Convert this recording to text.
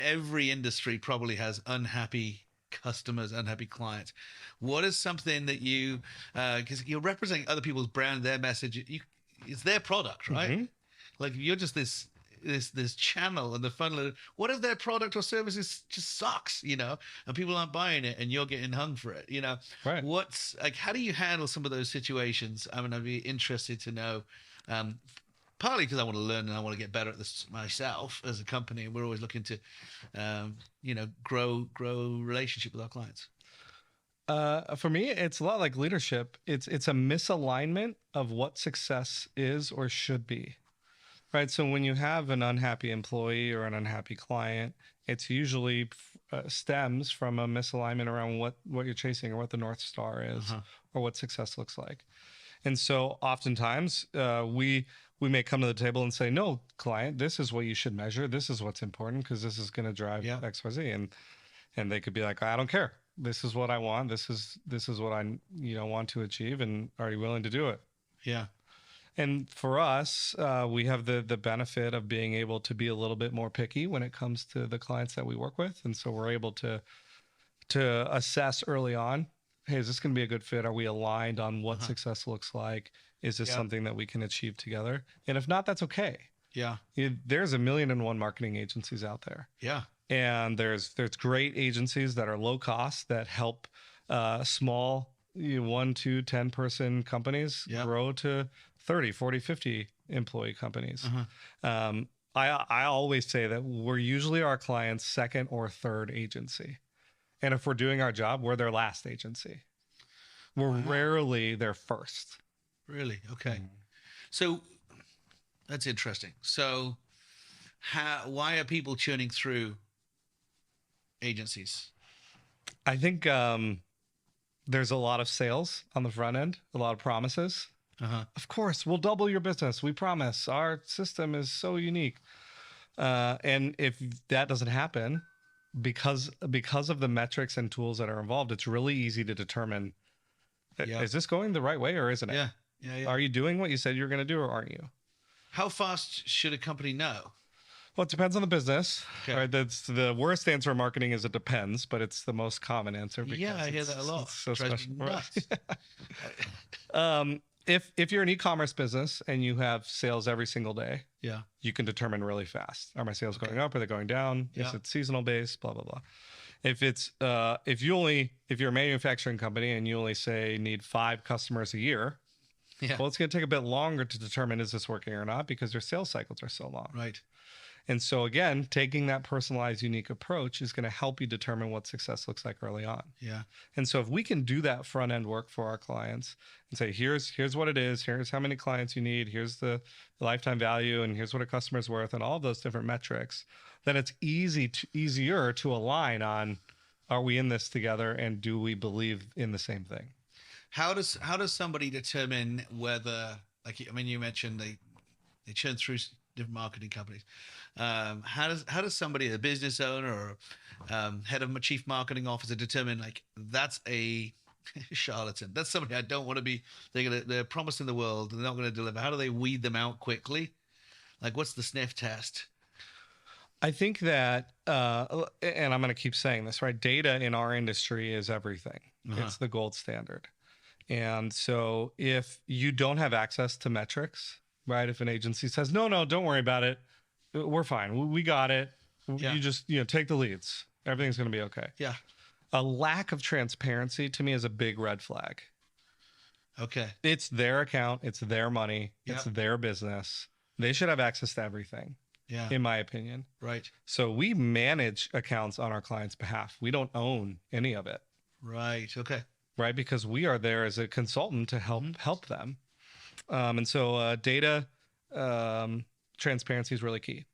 every industry probably has unhappy customers, unhappy clients. What is something that you, because you're representing other people's brand, their message, it's their product, right? Hmm. Like you're just this channel and the funnel. What if their product or services just sucks, and people aren't buying it, and you're getting hung for it, Right. What's like? How do you handle some of those situations? I mean, I'd be interested to know. Um, Partly because I want to learn and I want to get better at this myself as a company. We're always looking to, grow relationship with our clients. For me, it's a lot like leadership. It's a misalignment of what success is or should be. Right. So when you have an unhappy employee or an unhappy client, it's usually stems from a misalignment around what you're chasing or what the North Star is Uh-huh. or what success looks like. And so oftentimes we may come to the table and say, no, client, this is what you should measure. This is what's important because this is going to drive Yeah. XYZ. And they could be like, I don't care. This is what I want. This is what I want to achieve. And are you willing to do it? Yeah. And for us, we have the benefit of being able to be a little bit more picky when it comes to the clients that we work with, and so we're able to assess early on, hey, is this going to be a good fit? Are we aligned on what Uh-huh. success looks like? Is this Yeah. something that we can achieve together? And if not, that's okay. Yeah. There's a million and one marketing agencies out there, Yeah. and there's great agencies that are low cost that help small 1 2 10 person companies Yeah. grow to 30 40 50 employee companies. Uh-huh. I always say that we're usually our client's second or third agency, and if we're doing our job, we're their last agency. We're Wow. rarely their first. Really? Okay. So that's interesting. So why are people churning through agencies? I think there's a lot of sales on the front end, a lot of promises. Uh-huh. Of course, we'll double your business. We promise. Our system is so unique. And if that doesn't happen, because of the metrics and tools that are involved, it's really easy to determine, Yeah. is this going the right way or isn't it? Yeah. Yeah. Yeah. Are you doing what you said you're going to do or aren't you? How fast should a company know? Well, it depends on the business. Okay. Right? That's the worst answer in marketing is it depends, but it's the most common answer Yeah, because I hear that a lot. it's so Drives special. me nuts. If you're an e-commerce business and you have sales every single day, Yeah. you can determine really fast. Are my sales Okay. going up? Are they going down? Yeah. Is it seasonal based? Blah blah blah. If you're a manufacturing company and you only say need 5 customers a year, Yeah. well, it's going to take a bit longer to determine is this working or not because their sales cycles are so long. Right. And so again, taking that personalized, unique approach is going to help you determine what success looks like early on. Yeah. And so if we can do that front end work for our clients and say, here's what it is, here's how many clients you need, here's the lifetime value, and here's what a customer's worth, and all of those different metrics, then it's easier to align on, are we in this together and do we believe in the same thing? How does somebody determine whether, like, I mean, you mentioned they churn through different marketing companies. How does somebody, a business owner or head of a chief marketing officer, determine like that's a charlatan? That's somebody I don't want to be. They're promising the world, they're not going to deliver. How do they weed them out quickly? Like, what's the sniff test? I think that, and I'm going to keep saying this, right? Data in our industry is everything. Uh-huh. It's the gold standard. And so if you don't have access to metrics, right? If an agency says, no, no, don't worry about it. We're fine. We got it. Yeah. You just, take the leads. Everything's going to be okay. Yeah. A lack of transparency to me is a big red flag. Okay. It's their account. It's their money. Yeah. It's their business. They should have access to everything, Yeah. in my opinion. Right. So we manage accounts on our clients' behalf. We don't own any of it, Right. Okay. right? Because we are there as a consultant to help them. And so data transparency is really key.